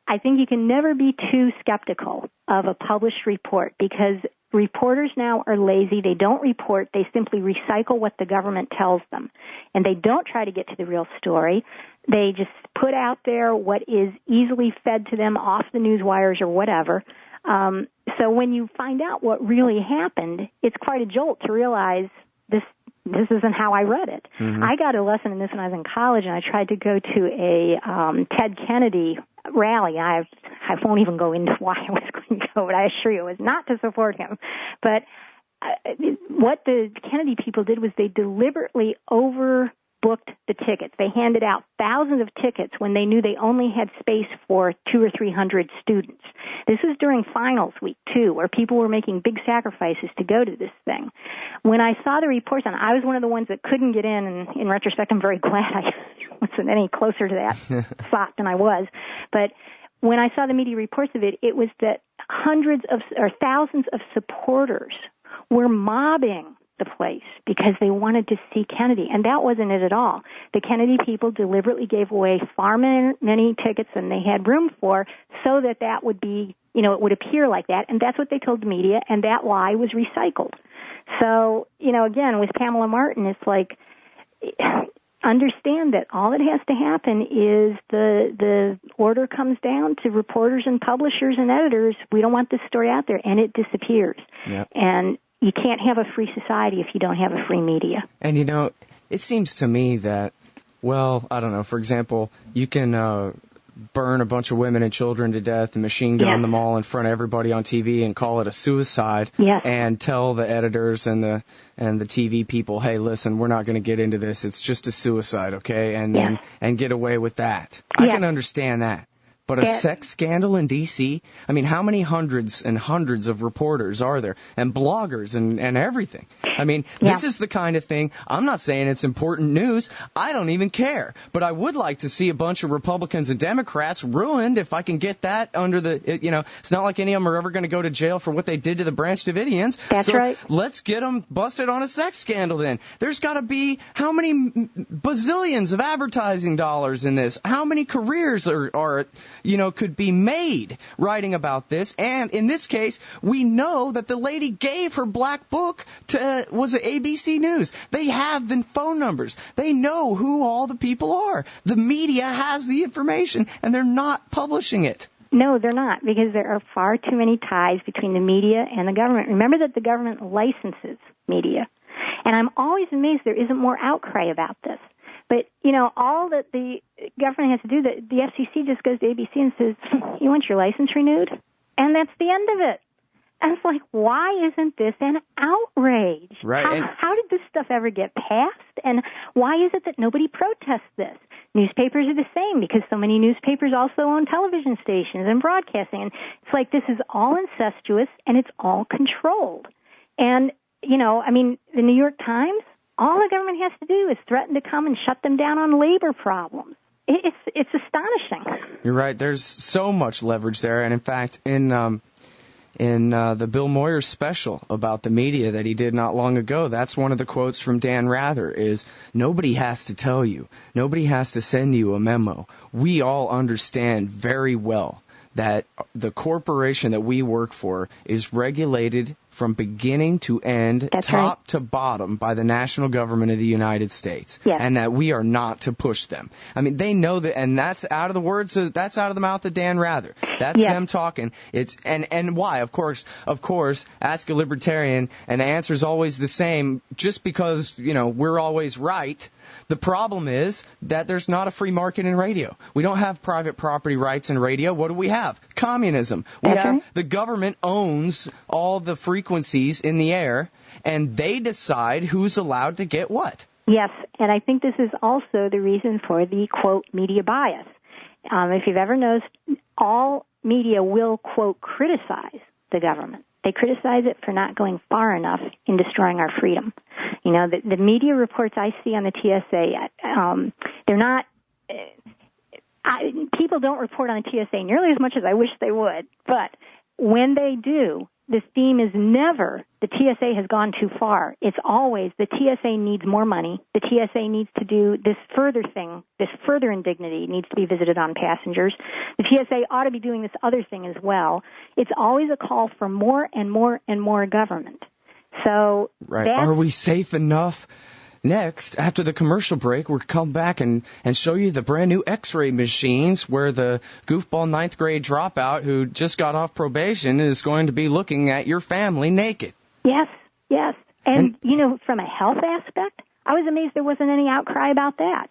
[SPEAKER 2] I think you can never be too skeptical of a published report because reporters now are lazy. They don't report. They simply recycle what the government tells them, and they don't try to get to the real story. They just put out there what is easily fed to them off the news wires or whatever. So when you find out what really happened, it's quite a jolt to realize this isn't how I read it. I got a lesson in this when I was in college, and I tried to go to a Ted Kennedy rally. I won't even go into why I was going to go, but I assure you it was not to support him. But what the Kennedy people did was they deliberately overbooked the tickets. They handed out thousands of tickets when they knew they only had space for 200 or 300 students. This was during finals week, too, where people were making big sacrifices to go to this thing. When I saw the reports on it, I was one of the ones that couldn't get in, and in retrospect, I'm very glad I wasn't any closer to that spot than I was. But when I saw the media reports of it, it was that hundreds of or thousands of supporters were mobbing the place because they wanted to see Kennedy, and that wasn't it at all. The Kennedy people deliberately gave away far many tickets than they had room for so that would be, it would appear like that, and that's what they told the media, and that lie was recycled. So, again, with Pamela Martin, it's like, understand that all that has to happen is the order comes down to reporters and publishers and editors. We don't want this story out there, and it disappears. Yep. And you can't have a free society if you don't have a free media. And,
[SPEAKER 1] it seems to me that, I don't know, for example, you can burn a bunch of women and children to death and machine gun them all in front of everybody on TV and call it a suicide and tell the editors and the TV people, hey, listen, we're not going to get into this. It's just a suicide, okay? And get away with that. I can understand that. But a sex scandal in D.C.? I mean, how many hundreds and hundreds of reporters are there? And bloggers and everything. I mean, this is the kind of thing, I'm not saying it's important news. I don't even care. But I would like to see a bunch of Republicans and Democrats ruined if I can get that under the, you know, it's not like any of them are ever going to go to jail for what they did to the Branch Davidians.
[SPEAKER 2] That's right.
[SPEAKER 1] Let's get them busted on a sex scandal then. There's got to be how many bazillions of advertising dollars in this? How many careers are you know, could be made writing about this? And in this case, we know that the lady gave her black book to, was it ABC News? They have the phone numbers. They know who all the people are. The media has the information, and they're not publishing it.
[SPEAKER 2] No, they're not, because there are far too many ties between the media and the government. Remember that the government licenses media. And I'm always amazed there isn't more outcry about this. But, you know, all that the government has to do, the FCC just goes to ABC and says, you want your license renewed? And that's the end of it. And it's like, why isn't this an outrage?
[SPEAKER 1] Right.
[SPEAKER 2] How did this stuff ever get passed? And why is it that nobody protests this? Newspapers are the same, because so many newspapers also own television stations and broadcasting. And it's like this is all incestuous and it's all controlled. And, you know, I mean, the New York Times, all the government has to do is threaten to come and shut them down on labor problems. It's astonishing.
[SPEAKER 1] You're right. There's so much leverage there. And in fact, in the Bill Moyer special about the media that he did not long ago, that's one of the quotes from Dan Rather is, nobody has to tell you. Nobody has to send you a memo. We all understand very well that the corporation that we work for is regulated from beginning to end, top to bottom, by the national government of the United States, and that we are not to push them. I mean, they know that, and that's out of the words, that's out of the mouth of Dan Rather. That's them talking. It's and why? Of course, ask a libertarian, and the answer is always the same. Just because, you know, we're always right. The problem is that there's not a free market in radio. We don't have private property rights in radio. What do we have? Communism. We have the government owns all the frequencies in the air, and they decide who's allowed to get what.
[SPEAKER 2] Yes, and I think this is also the reason for the, quote, media bias. If you've ever noticed, all media will, quote, criticize the government. They criticize it for not going far enough in destroying our freedom. You know, the media reports I see on the TSA, they're not, people don't report on the TSA nearly as much as I wish they would, but when they do, the theme is never the TSA has gone too far. It's always the TSA needs more money. The TSA needs to do this further thing, this further indignity needs to be visited on passengers. The TSA ought to be doing this other thing as well. It's always a call for more and more and more government. So,
[SPEAKER 1] are we safe enough? Next, after the commercial break, we'll come back and show you the brand new X-ray machines where the goofball 9th grade dropout who just got off probation is going to be looking at your family naked.
[SPEAKER 2] Yes. And you know, from a health aspect, I was amazed there wasn't any outcry about that.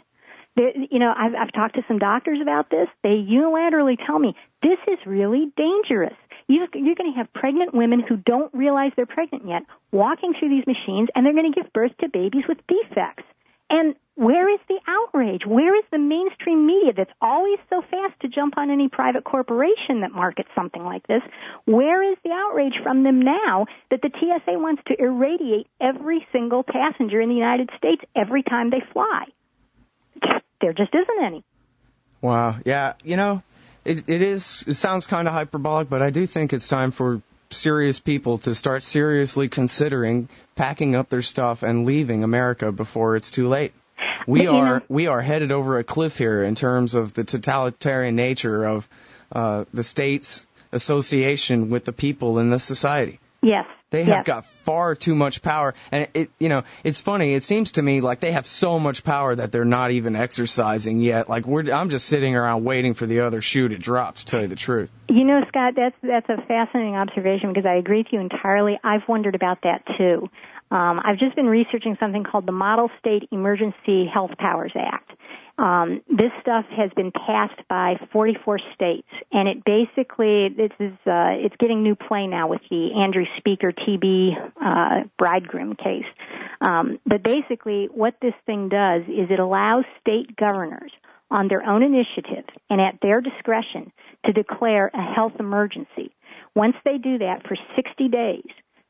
[SPEAKER 2] You know, I've talked to some doctors about this. They unilaterally tell me this is really dangerous. You're going to have pregnant women who don't realize they're pregnant yet walking through these machines, and they're going to give birth to babies with defects. And where is the outrage? Where is the mainstream media that's always so fast to jump on any private corporation that markets something like this? Where is the outrage from them now that the TSA wants to irradiate every single passenger in the United States every time they fly? There just isn't any.
[SPEAKER 1] Wow. Yeah, you know, it sounds kind of hyperbolic, but I do think it's time for serious people to start seriously considering packing up their stuff and leaving America before it's too late. We are headed over a cliff here in terms of the totalitarian nature of the state's association with the people in the society.
[SPEAKER 2] Yes.
[SPEAKER 1] They have got far too much power, and it's funny. It seems to me like they have so much power that they're not even exercising yet. Like I'm just sitting around waiting for the other shoe to drop, to tell you the truth.
[SPEAKER 2] You know, Scott, that's a fascinating observation because I agree with you entirely. I've wondered about that too. I've just been researching something called the Model State Emergency Health Powers Act. This stuff has been passed by 44 states, and it basically, it's getting new play now with the Andrew Speaker TB bridegroom case. But basically what this thing does is it allows state governors on their own initiative and at their discretion to declare a health emergency. Once they do that for 60 days,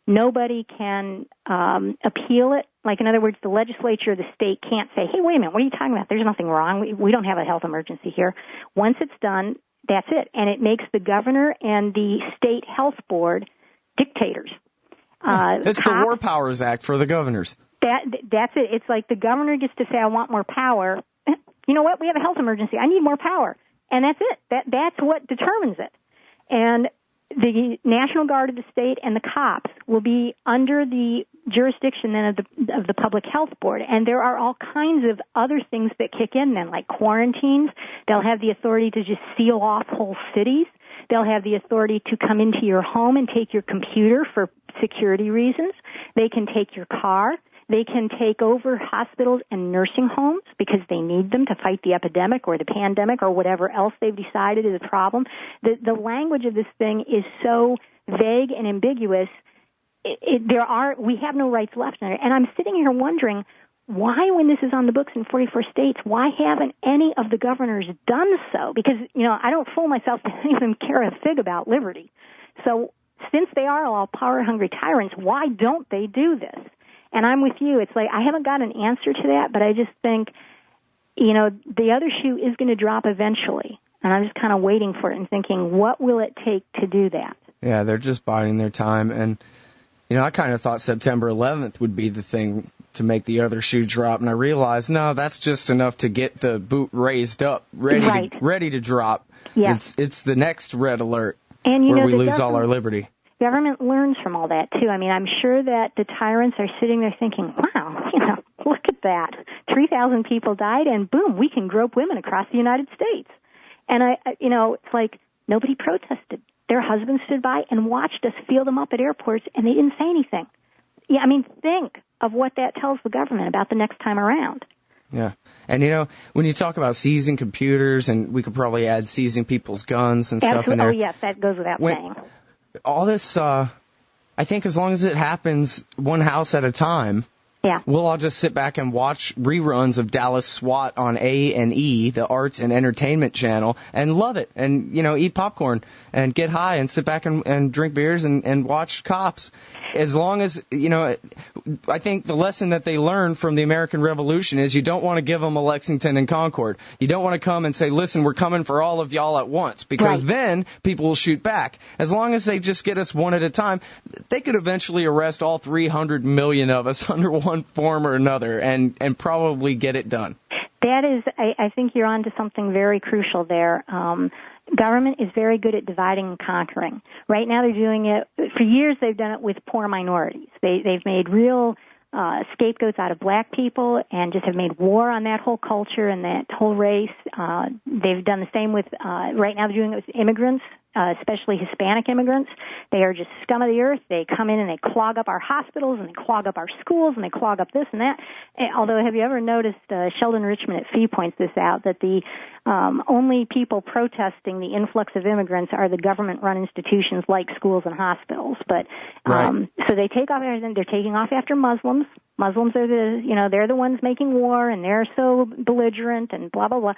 [SPEAKER 2] nobody can appeal it. Like, in other words, the legislature of the state can't say, hey, wait a minute, what are you talking about? There's nothing wrong. We don't have a health emergency here. Once it's done, that's it. And it makes the governor and the state health board dictators.
[SPEAKER 1] It's the War Powers Act for the governors.
[SPEAKER 2] That's it. It's like the governor gets to say, I want more power. You know what? We have a health emergency. I need more power. And that's it. That's what determines it. And the National Guard of the state and the cops will be under the jurisdiction then of the Public Health Board. And there are all kinds of other things that kick in then, like quarantines. They'll have the authority to just seal off whole cities. They'll have the authority to come into your home and take your computer for security reasons. They can take your car. They can take over hospitals and nursing homes because they need them to fight the epidemic or the pandemic or whatever else they've decided is a problem. The language of this thing is so vague and ambiguous. We have no rights left in it. And I'm sitting here wondering why, when this is on the books in 44 states, why haven't any of the governors done so? Because, I don't fool myself to even care a fig about liberty. So since they are all power-hungry tyrants, why don't they do this? And I'm with you. It's like I haven't got an answer to that, but I just think, the other shoe is going to drop eventually. And I'm just kind of waiting for it and thinking, what will it take to do that?
[SPEAKER 1] Yeah, they're just biding their time. And, I kind of thought September 11th would be the thing to make the other shoe drop. And I realized, no, that's just enough to get the boot raised up, ready to drop.
[SPEAKER 2] Yeah.
[SPEAKER 1] It's the next red alert
[SPEAKER 2] and,
[SPEAKER 1] where we lose all our liberty.
[SPEAKER 2] Government learns from all that, too. I mean, I'm sure that the tyrants are sitting there thinking, wow, look at that. 3,000 people died, and boom, we can grope women across the United States. And, it's like nobody protested. Their husbands stood by and watched us feel them up at airports, and they didn't say anything. Yeah, I mean, think of what that tells the government about the next time around.
[SPEAKER 1] Yeah. And, when you talk about seizing computers, and we could probably add seizing people's guns and stuff in there.
[SPEAKER 2] Oh, yes, that goes without saying.
[SPEAKER 1] All this, I think as long as it happens one house at a time, we'll all just sit back and watch reruns of Dallas SWAT on A&E, the Arts and Entertainment Channel, and love it, and, eat popcorn and get high and sit back and drink beers and watch cops. As long as, I think the lesson that they learned from the American Revolution is you don't want to give them a Lexington and Concord. You don't want to come and say, listen, we're coming for all of y'all at once, because then people will shoot back. As long as they just get us one at a time, they could eventually arrest all 300 million of us under one form or another and probably get it done.
[SPEAKER 2] That is, I think you're on to something very crucial there. Government is very good at dividing and conquering. Right now they're doing it, for years they've done it with poor minorities. They've made real scapegoats out of black people and just have made war on that whole culture and that whole race. They've done the same with, right now they're doing it with immigrants, especially Hispanic immigrants. They are just scum of the earth. They come in and they clog up our hospitals and they clog up our schools and they clog up this and that. Although, have you ever noticed, Sheldon Richman at FEE points this out, that the only people protesting the influx of immigrants are the government-run institutions like schools and hospitals. But so they take off everything. They're taking off after Muslims. Muslims are they're the ones making war and they're so belligerent and blah, blah, blah.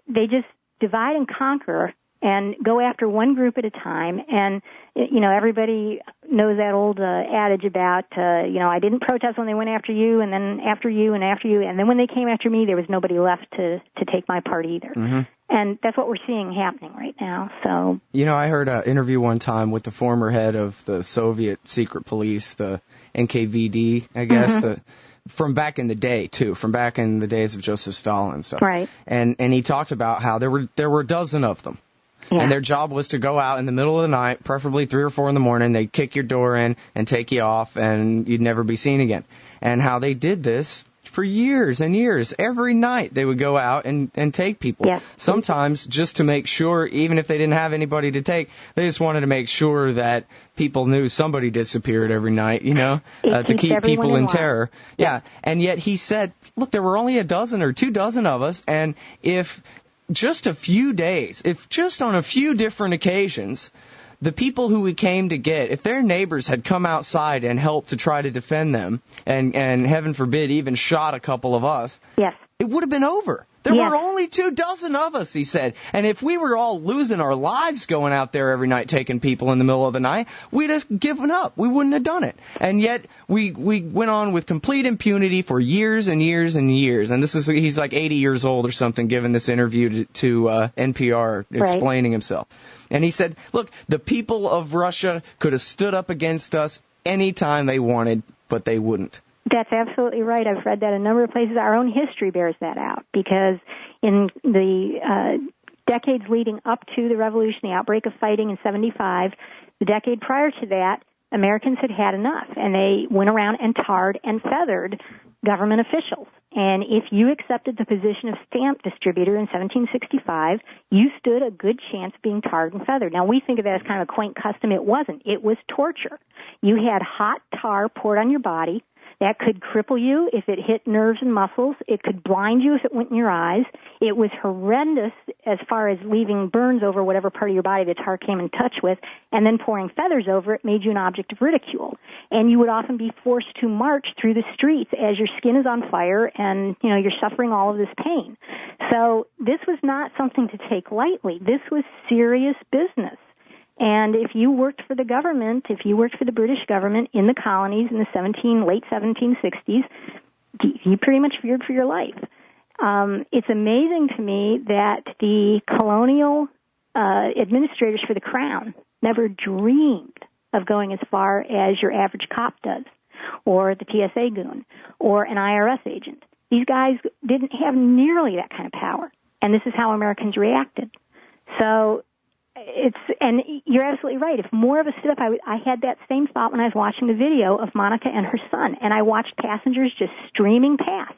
[SPEAKER 2] They just divide and conquer and go after one group at a time. And, everybody knows that old adage about, I didn't protest when they went after you, and then after you, and after you. And then when they came after me, there was nobody left to take my part either. Mm-hmm. And that's what we're seeing happening right now. So,
[SPEAKER 1] I heard an interview one time with the former head of the Soviet secret police, the NKVD, I guess, from back in the day, too, from back in the days of Joseph Stalin and stuff.
[SPEAKER 2] Right.
[SPEAKER 1] And he talked about how there were a dozen of them. Yeah. And their job was to go out in the middle of the night, preferably 3 or 4 in the morning. They'd kick your door in and take you off, and you'd never be seen again. And how they did this for years and years. Every night they would go out and take people.
[SPEAKER 2] Yes.
[SPEAKER 1] Sometimes just to make sure, even if they didn't have anybody to take, they just wanted to make sure that people knew somebody disappeared every night, to keep people in terror. Yeah. And yet he said, look, there were only a dozen or 2 dozen of us, and if just a few days, if just on a few different occasions, the people who we came to get, if their neighbors had come outside and helped to try to defend them, and heaven forbid, even shot a couple of us,
[SPEAKER 2] yes,
[SPEAKER 1] it would have been over. There were only 24 of us, he said. And if we were all losing our lives going out there every night taking people in the middle of the night, we'd have given up. We wouldn't have done it. And yet we went on with complete impunity for years and years and years. And he's like 80 years old or something giving this interview to NPR explaining himself. And he said, look, the people of Russia could have stood up against us anytime they wanted, but they wouldn't.
[SPEAKER 2] That's absolutely right. I've read that a number of places. Our own history bears that out, because in the decades leading up to the revolution, the outbreak of fighting in 75, the decade prior to that, Americans had had enough, and they went around and tarred and feathered government officials. And if you accepted the position of stamp distributor in 1765, you stood a good chance of being tarred and feathered. Now, we think of that as kind of a quaint custom. It wasn't. It was torture. You had hot tar poured on your body. That could cripple you if it hit nerves and muscles. It could blind you if it went in your eyes. It was horrendous as far as leaving burns over whatever part of your body the tar came in touch with, and then pouring feathers over it made you an object of ridicule. And you would often be forced to march through the streets as your skin is on fire and, you're suffering all of this pain. So this was not something to take lightly. This was serious business. And if you worked for the government, if you worked for the British government in the colonies in the late 1760s, you pretty much feared for your life. It's amazing to me that the colonial administrators for the Crown never dreamed of going as far as your average cop does, or the TSA goon, or an IRS agent. These guys didn't have nearly that kind of power, and this is how Americans reacted. So and you're absolutely right. If more of us stood up, I had that same thought when I was watching the video of Monica and her son, and I watched passengers just streaming past.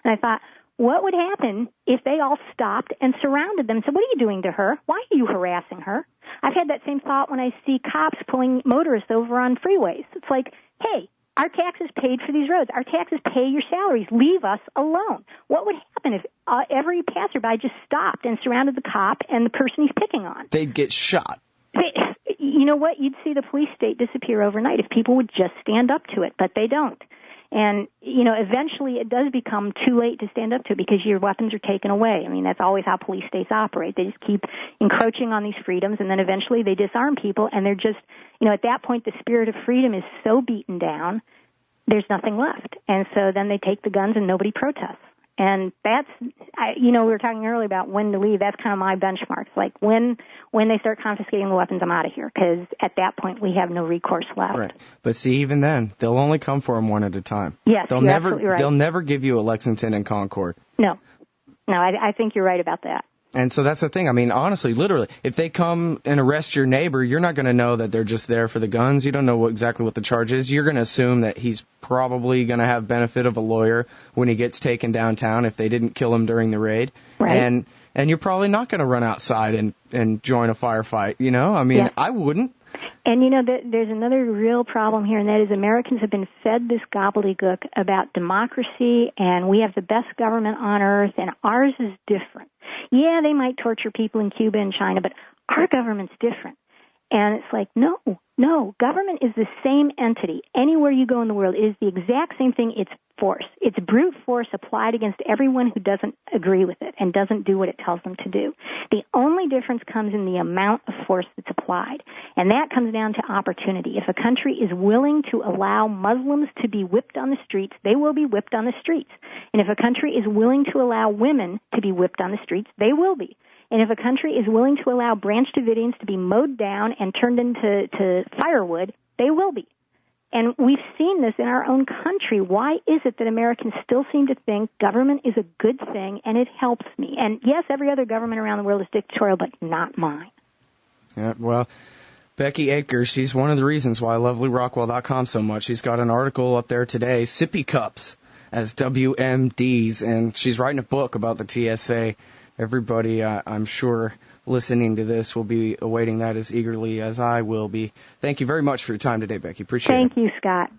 [SPEAKER 2] And I thought, what would happen if they all stopped and surrounded them and said, what are you doing to her? Why are you harassing her? I've had that same thought when I see cops pulling motorists over on freeways. It's like, hey, our taxes paid for these roads. Our taxes pay your salaries. Leave us alone. What would happen if every passerby just stopped and surrounded the cop and the person he's picking on?
[SPEAKER 1] They'd get shot.
[SPEAKER 2] You know what? You'd see the police state disappear overnight if people would just stand up to it, but they don't. And, eventually it does become too late to stand up to it because your weapons are taken away. I mean, that's always how police states operate. They just keep encroaching on these freedoms, and then eventually they disarm people, and they're just, at that point the spirit of freedom is so beaten down, there's nothing left. And so then they take the guns and nobody protests. And that's, we were talking earlier about when to leave. That's kind of my benchmarks. Like when they start confiscating the weapons, I'm out of here, because at that point we have no recourse left.
[SPEAKER 1] Right. But see, even then, they'll only come for them one at a time.
[SPEAKER 2] Yes, you're absolutely right.
[SPEAKER 1] They'll never give you a Lexington and Concord.
[SPEAKER 2] No, I think you're right about that.
[SPEAKER 1] And so that's the thing. I mean, honestly, literally, if they come and arrest your neighbor, you're not going to know that they're just there for the guns. You don't know exactly what the charge is. You're going to assume that he's probably going to have benefit of a lawyer when he gets taken downtown if they didn't kill him during the raid.
[SPEAKER 2] Right.
[SPEAKER 1] And you're probably not going to run outside and join a firefight, I mean, I wouldn't.
[SPEAKER 2] And, there's another real problem here, and that is Americans have been fed this gobbledygook about democracy, and we have the best government on earth, and ours is different. Yeah, they might torture people in Cuba and China, but our government's different. And it's like, no, government is the same entity. Anywhere you go in the world, it is the exact same thing. It's force. It's brute force applied against everyone who doesn't agree with it and doesn't do what it tells them to do. The only difference comes in the amount of force that's applied, and that comes down to opportunity. If a country is willing to allow Muslims to be whipped on the streets, they will be whipped on the streets. And if a country is willing to allow women to be whipped on the streets, they will be. And if a country is willing to allow Branch Davidians to be mowed down and turned into firewood, they will be. And we've seen this in our own country. Why is it that Americans still seem to think government is a good thing and it helps me? And yes, every other government around the world is dictatorial, but not mine.
[SPEAKER 1] Yeah, well, Becky Akers, she's one of the reasons why I love LouRockwell.com so much. She's got an article up there today, Sippy Cups as WMDs, and she's writing a book about the TSA. Everybody, I'm sure, listening to this will be awaiting that as eagerly as I will be. Thank you very much for your time today, Becky. Appreciate it.
[SPEAKER 2] Thank you, Scott.